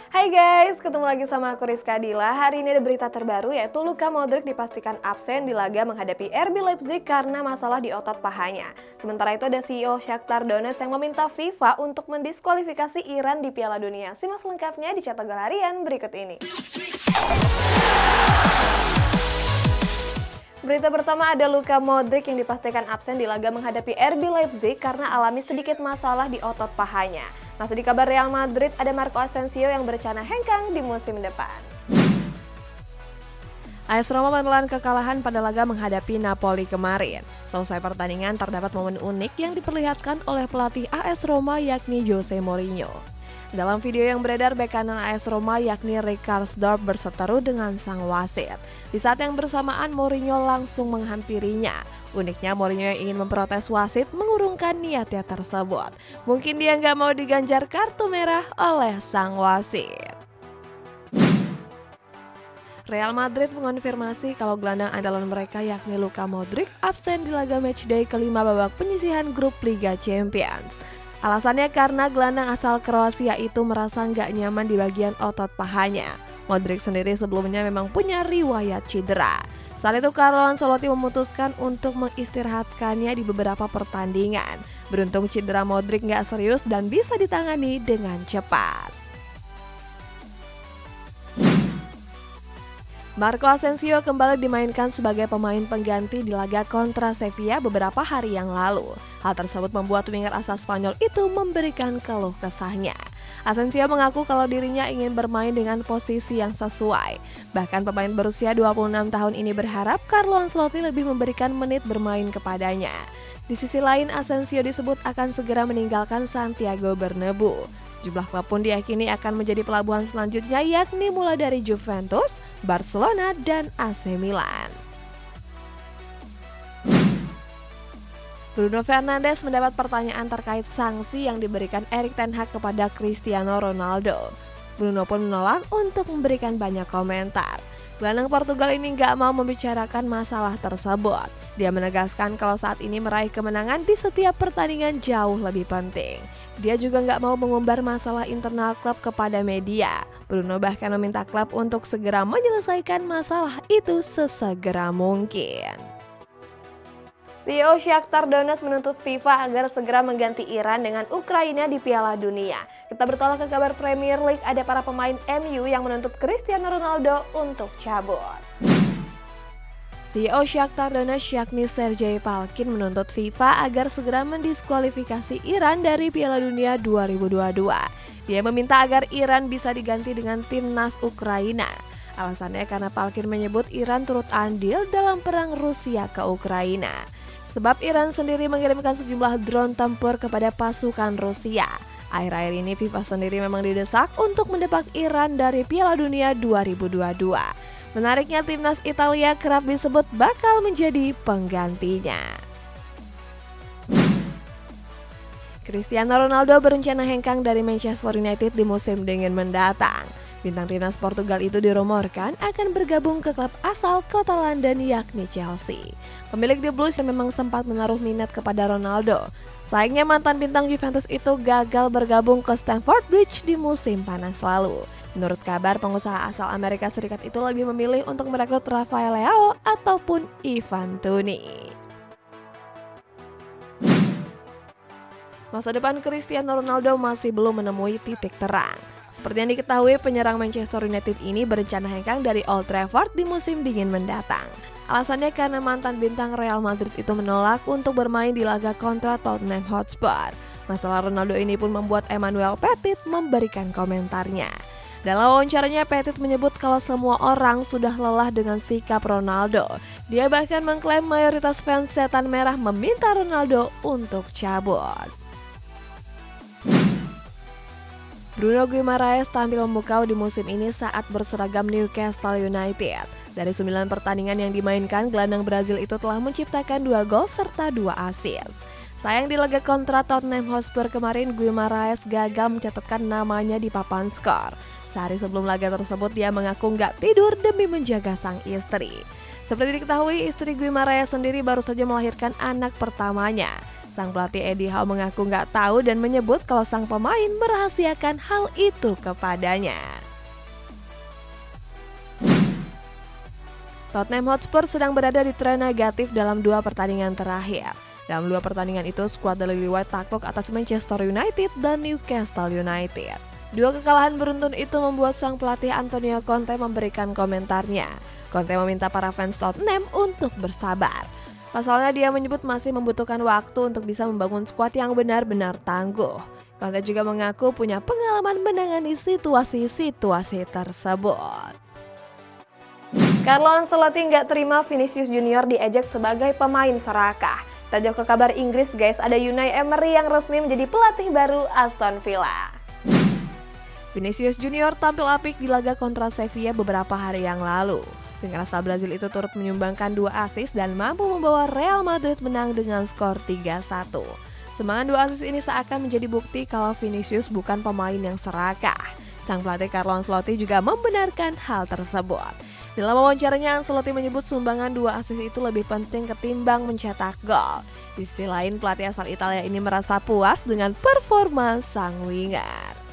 Hai guys, ketemu lagi sama aku Rizka Dila. Hari ini ada berita terbaru yaitu Luka Modric dipastikan absen di laga menghadapi RB Leipzig karena masalah di otot pahanya. Sementara itu ada CEO Shakhtar Donetsk yang meminta FIFA untuk mendiskualifikasi Iran di Piala Dunia. Simak selengkapnya di Cetak Gol Harian berikut ini. Berita pertama ada Luka Modric yang dipastikan absen di laga menghadapi RB Leipzig karena alami sedikit masalah di otot pahanya. Masih di kabar Real Madrid, ada Marco Asensio yang berencana hengkang di musim depan. AS Roma menelan kekalahan pada laga menghadapi Napoli kemarin. Selesai pertandingan terdapat momen unik yang diperlihatkan oleh pelatih AS Roma yakni Jose Mourinho. Dalam video yang beredar, bek kanan AS Roma yakni Rijkaardsdorp berseteru dengan sang wasit. Di saat yang bersamaan Mourinho langsung menghampirinya. Uniknya Mourinho yang ingin memprotes wasit mengurungkan niatnya tersebut. Mungkin dia nggak mau diganjar kartu merah oleh sang wasit. Real Madrid mengonfirmasi kalau gelandang andalan mereka yakni Luka Modric absen di laga matchday kelima babak penyisihan grup Liga Champions. Alasannya karena gelandang asal Kroasia itu merasa nggak nyaman di bagian otot pahanya. Modric sendiri sebelumnya memang punya riwayat cedera. Saat itu Carlo Ancelotti memutuskan untuk mengistirahatkannya di beberapa pertandingan. Beruntung cedera Modric nggak serius dan bisa ditangani dengan cepat. Marco Asensio kembali dimainkan sebagai pemain pengganti di laga kontra Sevilla beberapa hari yang lalu. Hal tersebut membuat winger asal Spanyol itu memberikan keluh kesahnya. Asensio mengaku kalau dirinya ingin bermain dengan posisi yang sesuai. Bahkan pemain berusia 26 tahun ini berharap Carlo Ancelotti lebih memberikan menit bermain kepadanya. Di sisi lain, Asensio disebut akan segera meninggalkan Santiago Bernabeu. Sejumlah klub pun diyakini akan menjadi pelabuhan selanjutnya yakni mulai dari Juventus, Barcelona, dan AC Milan. Bruno Fernandes mendapat pertanyaan terkait sanksi yang diberikan Erik ten Hag kepada Cristiano Ronaldo. Bruno pun menolak untuk memberikan banyak komentar. Gelandang Portugal ini nggak mau membicarakan masalah tersebut. Dia menegaskan kalau saat ini meraih kemenangan di setiap pertandingan jauh lebih penting. Dia juga nggak mau mengumbar masalah internal klub kepada media. Bruno bahkan meminta klub untuk segera menyelesaikan masalah itu sesegera mungkin. CEO Shakhtar Donetsk menuntut FIFA agar segera mengganti Iran dengan Ukraina di Piala Dunia. Kita bertolak ke kabar Premier League, ada para pemain MU yang menuntut Cristiano Ronaldo untuk cabut. CEO Shakhtar Donetsk yakni Sergei Palkin menuntut FIFA agar segera mendiskualifikasi Iran dari Piala Dunia 2022. Dia meminta agar Iran bisa diganti dengan timnas Ukraina. Alasannya karena Palkin menyebut Iran turut andil dalam perang Rusia ke Ukraina. Sebab Iran sendiri mengirimkan sejumlah drone tempur kepada pasukan Rusia. Akhir-akhir ini FIFA sendiri memang didesak untuk mendepak Iran dari Piala Dunia 2022. Menariknya timnas Italia kerap disebut bakal menjadi penggantinya. Cristiano Ronaldo berencana hengkang dari Manchester United di musim dingin mendatang. Bintang timnas Portugal itu dirumorkan akan bergabung ke klub asal kota London yakni Chelsea. Pemilik The Blues yang memang sempat menaruh minat kepada Ronaldo. Sayangnya mantan bintang Juventus itu gagal bergabung ke Stamford Bridge di musim panas lalu. Menurut kabar, pengusaha asal Amerika Serikat itu lebih memilih untuk merekrut Rafael Leao ataupun Ivan Toney. Masa depan Cristiano Ronaldo masih belum menemui titik terang. Seperti yang diketahui, penyerang Manchester United ini berencana hengkang dari Old Trafford di musim dingin mendatang. Alasannya karena mantan bintang Real Madrid itu menolak untuk bermain di laga kontra Tottenham Hotspur. Masalah Ronaldo ini pun membuat Emmanuel Petit memberikan komentarnya. Dalam wawancaranya, Petit menyebut kalau semua orang sudah lelah dengan sikap Ronaldo. Dia bahkan mengklaim mayoritas fans Setan Merah meminta Ronaldo untuk cabut. Bruno Guimaraes tampil memukau di musim ini saat berseragam Newcastle United. Dari 9 pertandingan yang dimainkan, gelandang Brazil itu telah menciptakan 2 gol serta 2 assist. Sayang di laga kontra Tottenham Hotspur kemarin, Guimaraes gagal mencatatkan namanya di papan skor. Sehari sebelum laga tersebut, dia mengaku nggak tidur demi menjaga sang istri. Seperti diketahui, istri Guimaraes sendiri baru saja melahirkan anak pertamanya. Sang pelatih Eddie Howe mengaku nggak tahu dan menyebut kalau sang pemain merahasiakan hal itu kepadanya. Tottenham Hotspur sedang berada di tren negatif dalam 2 pertandingan terakhir. Dalam 2 pertandingan itu, skuad The Lily White takluk atas Manchester United dan Newcastle United. 2 kekalahan beruntun itu membuat sang pelatih Antonio Conte memberikan komentarnya. Conte meminta para fans Tottenham untuk bersabar. Pasalnya dia menyebut masih membutuhkan waktu untuk bisa membangun skuad yang benar-benar tangguh. Conte juga mengaku punya pengalaman menangani situasi-situasi tersebut. Carlo Ancelotti nggak terima Vinicius Junior diejek sebagai pemain serakah. Kita jauh ke kabar Inggris guys, ada Unai Emery yang resmi menjadi pelatih baru Aston Villa. Vinicius Junior tampil apik di laga kontra Sevilla beberapa hari yang lalu. Pemain asal Brazil itu turut menyumbangkan 2 assist dan mampu membawa Real Madrid menang dengan skor 3-1. Semangat 2 assist ini seakan menjadi bukti kalau Vinicius bukan pemain yang serakah. Sang pelatih Carlo Ancelotti juga membenarkan hal tersebut. Dalam wawancaranya, Ancelotti menyebut sumbangan 2 assist itu lebih penting ketimbang mencetak gol. Di sisi lain, pelatih asal Italia ini merasa puas dengan performa sang winger.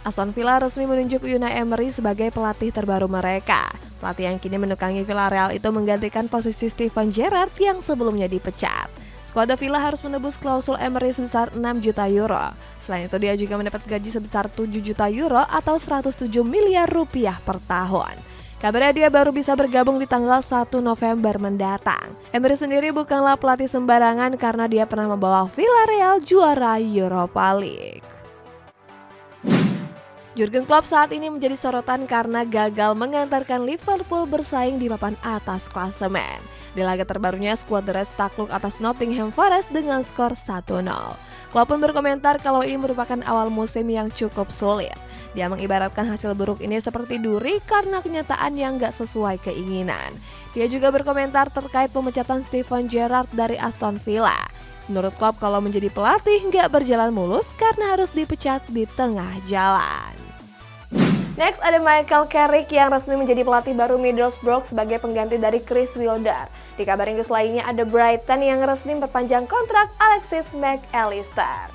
Aston Villa resmi menunjuk Unai Emery sebagai pelatih terbaru mereka. Pelatih yang kini menukangi Villarreal itu menggantikan posisi Steven Gerrard yang sebelumnya dipecat. Skuad Villa harus menebus klausul Emery sebesar 6 juta euro. Selain itu dia juga mendapat gaji sebesar 7 juta euro atau 107 miliar rupiah per tahun. Kabarnya dia baru bisa bergabung di tanggal 1 November mendatang. Emery sendiri bukanlah pelatih sembarangan karena dia pernah membawa Villarreal juara Europa League. Jurgen Klopp saat ini menjadi sorotan karena gagal mengantarkan Liverpool bersaing di papan atas klasemen. Di laga terbarunya, skuad The Reds takluk atas Nottingham Forest dengan skor 1-0. Klopp pun berkomentar kalau ini merupakan awal musim yang cukup sulit. Dia mengibaratkan hasil buruk ini seperti duri karena kenyataan yang gak sesuai keinginan. Dia juga berkomentar terkait pemecatan Steven Gerrard dari Aston Villa. Menurut Klopp, kalau menjadi pelatih gak berjalan mulus karena harus dipecat di tengah jalan. Next ada Michael Carrick yang resmi menjadi pelatih baru Middlesbrough sebagai pengganti dari Chris Wilder. Di kabar Inggris lainnya ada Brighton yang resmi memperpanjang kontrak Alexis Mac Allister.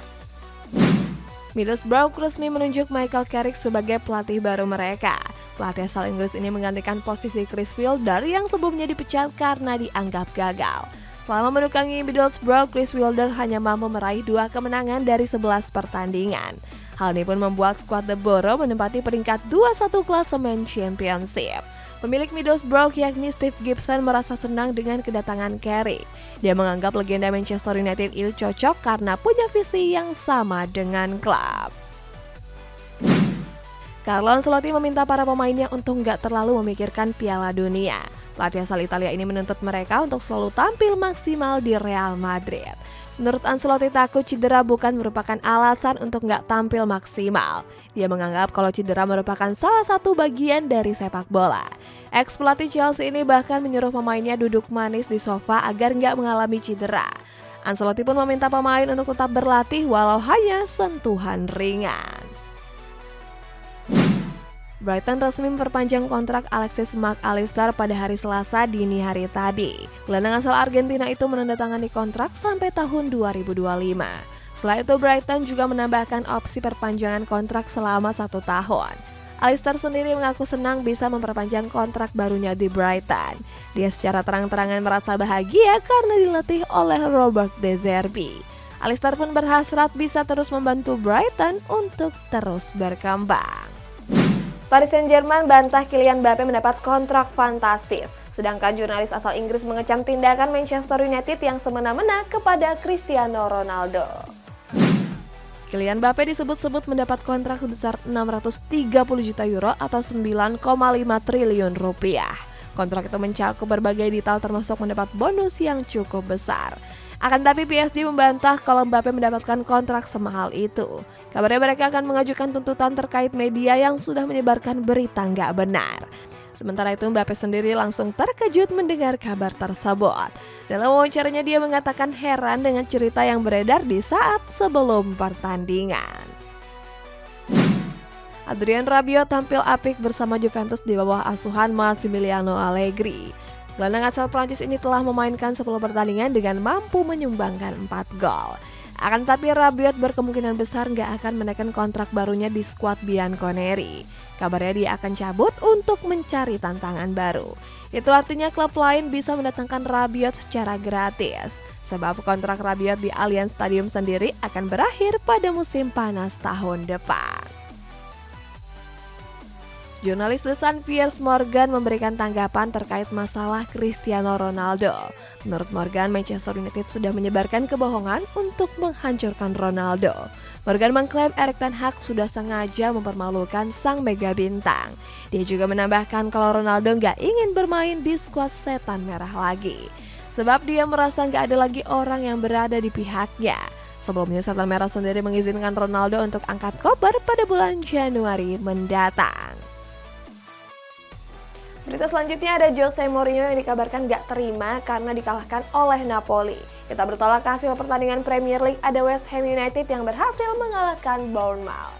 Middlesbrough resmi menunjuk Michael Carrick sebagai pelatih baru mereka. Pelatih asal Inggris ini menggantikan posisi Chris Wilder yang sebelumnya dipecat karena dianggap gagal. Selama menukangi Middlesbrough, Chris Wilder hanya mampu meraih 2 kemenangan dari 11 pertandingan. Hal ini pun membuat skuad The Borough menempati peringkat 21 klasemen Championship. Pemilik Middlesbrough yakni Steve Gibson merasa senang dengan kedatangan Carrick. Dia menganggap legenda Manchester United itu cocok karena punya visi yang sama dengan klub. Carlo Ancelotti meminta para pemainnya untuk nggak terlalu memikirkan Piala Dunia. Pelatih asal Italia ini menuntut mereka untuk selalu tampil maksimal di Real Madrid. Menurut Ancelotti, takut cedera bukan merupakan alasan untuk nggak tampil maksimal. Dia menganggap kalau cedera merupakan salah satu bagian dari sepak bola. Ex-pelatih Chelsea ini bahkan menyuruh pemainnya duduk manis di sofa agar nggak mengalami cedera. Ancelotti pun meminta pemain untuk tetap berlatih walau hanya sentuhan ringan. Brighton resmi memperpanjang kontrak Alexis Mac Allister pada hari Selasa dini hari tadi. Gelandang asal Argentina itu menandatangani kontrak sampai tahun 2025. Setelah itu Brighton juga menambahkan opsi perpanjangan kontrak selama 1 tahun. Allister sendiri mengaku senang bisa memperpanjang kontrak barunya di Brighton. Dia secara terang-terangan merasa bahagia karena dilatih oleh Robert De Zerbi. Allister pun berhasrat bisa terus membantu Brighton untuk terus berkembang. Paris Saint-Germain bantah Kylian Mbappe mendapat kontrak fantastis. Sedangkan jurnalis asal Inggris mengecam tindakan Manchester United yang semena-mena kepada Cristiano Ronaldo. Kylian Mbappe disebut-sebut mendapat kontrak sebesar 630 juta euro atau 9,5 triliun rupiah. Kontrak itu mencakup berbagai detail termasuk mendapat bonus yang cukup besar. Akan tetapi PSG membantah kalau Mbappe mendapatkan kontrak semahal itu. Kabarnya mereka akan mengajukan tuntutan terkait media yang sudah menyebarkan berita nggak benar. Sementara itu Mbappe sendiri langsung terkejut mendengar kabar tersebut. Dalam wawancaranya dia mengatakan heran dengan cerita yang beredar di saat sebelum pertandingan. Adrien Rabiot tampil apik bersama Juventus di bawah asuhan Massimiliano Allegri. Gelandang asal Prancis ini telah memainkan 10 pertandingan dengan mampu menyumbangkan 4 gol. Akan tetapi Rabiot berkemungkinan besar nggak akan menaikkan kontrak barunya di skuad Bianconeri. Kabarnya dia akan cabut untuk mencari tantangan baru. Itu artinya klub lain bisa mendatangkan Rabiot secara gratis. Sebab kontrak Rabiot di Allianz Stadium sendiri akan berakhir pada musim panas tahun depan. Jurnalis The Sun Piers Morgan memberikan tanggapan terkait masalah Cristiano Ronaldo. Menurut Morgan, Manchester United sudah menyebarkan kebohongan untuk menghancurkan Ronaldo. Morgan mengklaim Erik ten Hag sudah sengaja mempermalukan sang mega bintang. Dia juga menambahkan kalau Ronaldo nggak ingin bermain di skuad setan merah lagi. Sebab dia merasa nggak ada lagi orang yang berada di pihaknya. Sebelumnya setan merah sendiri mengizinkan Ronaldo untuk angkat koper pada bulan Januari mendatang. Berita selanjutnya ada Jose Mourinho yang dikabarkan gak terima karena dikalahkan oleh Napoli. Kita bertolak ke hasil pertandingan Premier League, ada West Ham United yang berhasil mengalahkan Bournemouth.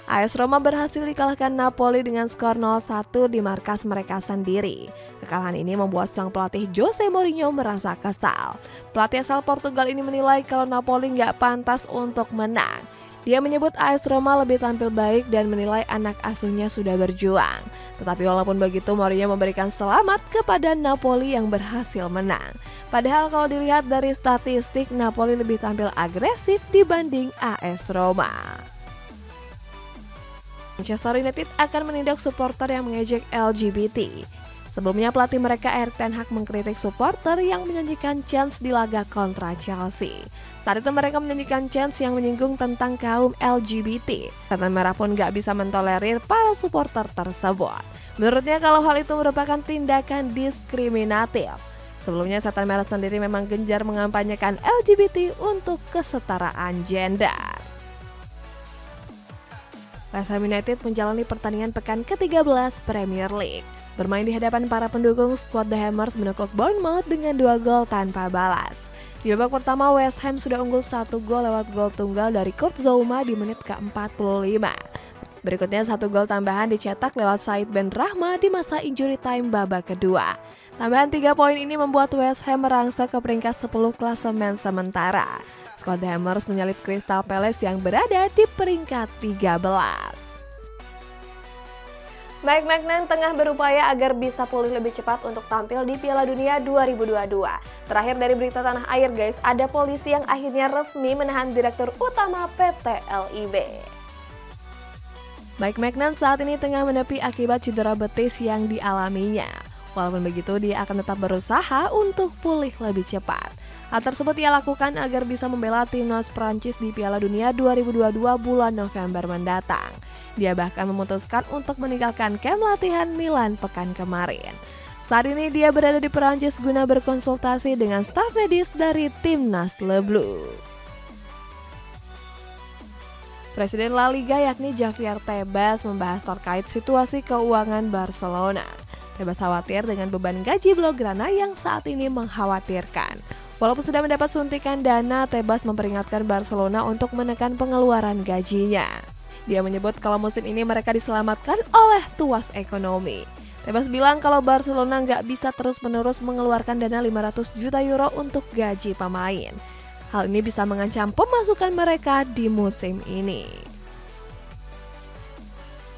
AS Roma berhasil dikalahkan Napoli dengan skor 0-1 di markas mereka sendiri. Kekalahan ini membuat sang pelatih Jose Mourinho merasa kesal. Pelatih asal Portugal ini menilai kalau Napoli gak pantas untuk menang. Dia menyebut AS Roma lebih tampil baik dan menilai anak asuhnya sudah berjuang. Tetapi walaupun begitu, Mourinho memberikan selamat kepada Napoli yang berhasil menang. Padahal kalau dilihat dari statistik, Napoli lebih tampil agresif dibanding AS Roma. Manchester United akan menindak supporter yang mengejek LGBT. Sebelumnya pelatih mereka Erik ten Hag mengkritik supporter yang menyanyikan chants di laga kontra Chelsea. Saat itu mereka menyanyikan chants yang menyinggung tentang kaum LGBT. Setan merah pun gak bisa mentolerir para supporter tersebut. Menurutnya kalau hal itu merupakan tindakan diskriminatif. Sebelumnya setan merah sendiri memang gencar mengampanyekan LGBT untuk kesetaraan gender. West Ham United menjalani pertandingan pekan ke-13 Premier League. Bermain di hadapan para pendukung, skuad The Hammers menekuk Bournemouth dengan 2 gol tanpa balas. Di babak pertama, West Ham sudah unggul 1 gol lewat gol tunggal dari Kurt Zouma di menit ke-45. Berikutnya 1 gol tambahan dicetak lewat Said Benrahma di masa injury time babak kedua. Tambahan 3 poin ini membuat West Ham merangsek ke peringkat 10 klasemen sementara. Skuad The Hammers menyalip Crystal Palace yang berada di peringkat 13. Mike Maignan tengah berupaya agar bisa pulih lebih cepat untuk tampil di Piala Dunia 2022. Terakhir dari berita tanah air guys, ada polisi yang akhirnya resmi menahan Direktur Utama PT LIB. Mike Maignan saat ini tengah menepi akibat cedera betis yang dialaminya. Walaupun begitu, dia akan tetap berusaha untuk pulih lebih cepat. Hal tersebut ia lakukan agar bisa membela timnas Prancis di Piala Dunia 2022 bulan November mendatang. Dia bahkan memutuskan untuk meninggalkan kamp latihan Milan pekan kemarin. Saat ini dia berada di Perancis guna berkonsultasi dengan staf medis dari timnas Le Bleu. Presiden La Liga yakni Javier Tebas membahas terkait situasi keuangan Barcelona. Tebas khawatir dengan beban gaji Blaugrana yang saat ini mengkhawatirkan. Walaupun sudah mendapat suntikan dana, Tebas memperingatkan Barcelona untuk menekan pengeluaran gajinya. Dia menyebut kalau musim ini mereka diselamatkan oleh tuas ekonomi. Tebas bilang kalau Barcelona nggak bisa terus-menerus mengeluarkan dana 500 juta euro untuk gaji pemain. Hal ini bisa mengancam pemasukan mereka di musim ini.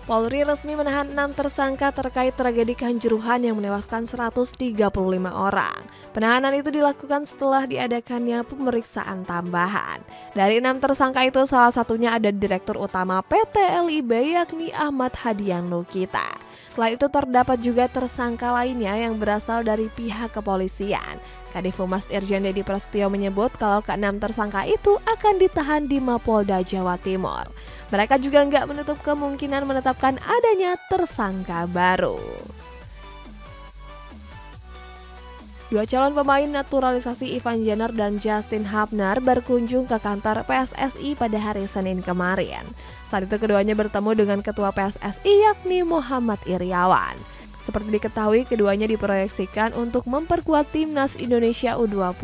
Polri resmi menahan 6 tersangka terkait tragedi Kanjuruhan yang menewaskan 135 orang. Penahanan itu dilakukan setelah diadakannya pemeriksaan tambahan. Dari 6 tersangka itu salah satunya ada Direktur Utama PT LIB yakni Ahmad Hadian Lukita. Selain itu terdapat juga tersangka lainnya yang berasal dari pihak kepolisian. Kadif Humas Irjen Dedi Prasetyo menyebut kalau ke-6 tersangka itu akan ditahan di Mapolda Jawa Timur. Mereka juga nggak menutup kemungkinan menetapkan adanya tersangka baru. 2 calon pemain naturalisasi Ivan Jenner dan Justin Hubner berkunjung ke kantor PSSI pada hari Senin kemarin. Saat itu keduanya bertemu dengan Ketua PSSI yakni Muhammad Iriawan. Seperti diketahui, keduanya diproyeksikan untuk memperkuat timnas Indonesia U20.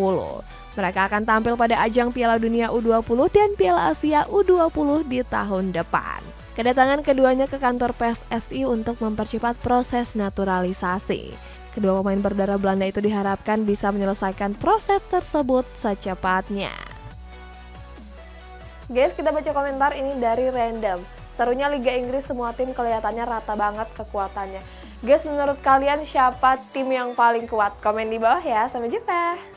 Mereka akan tampil pada ajang Piala Dunia U20 dan Piala Asia U20 di tahun depan. Kedatangan keduanya ke kantor PSSI untuk mempercepat proses naturalisasi. Kedua pemain berdarah Belanda itu diharapkan bisa menyelesaikan proses tersebut secepatnya. Guys, kita baca komentar ini dari random. Serunya Liga Inggris, semua tim kelihatannya rata banget kekuatannya. Guys, menurut kalian siapa tim yang paling kuat? Komen di bawah ya, sampai jumpa!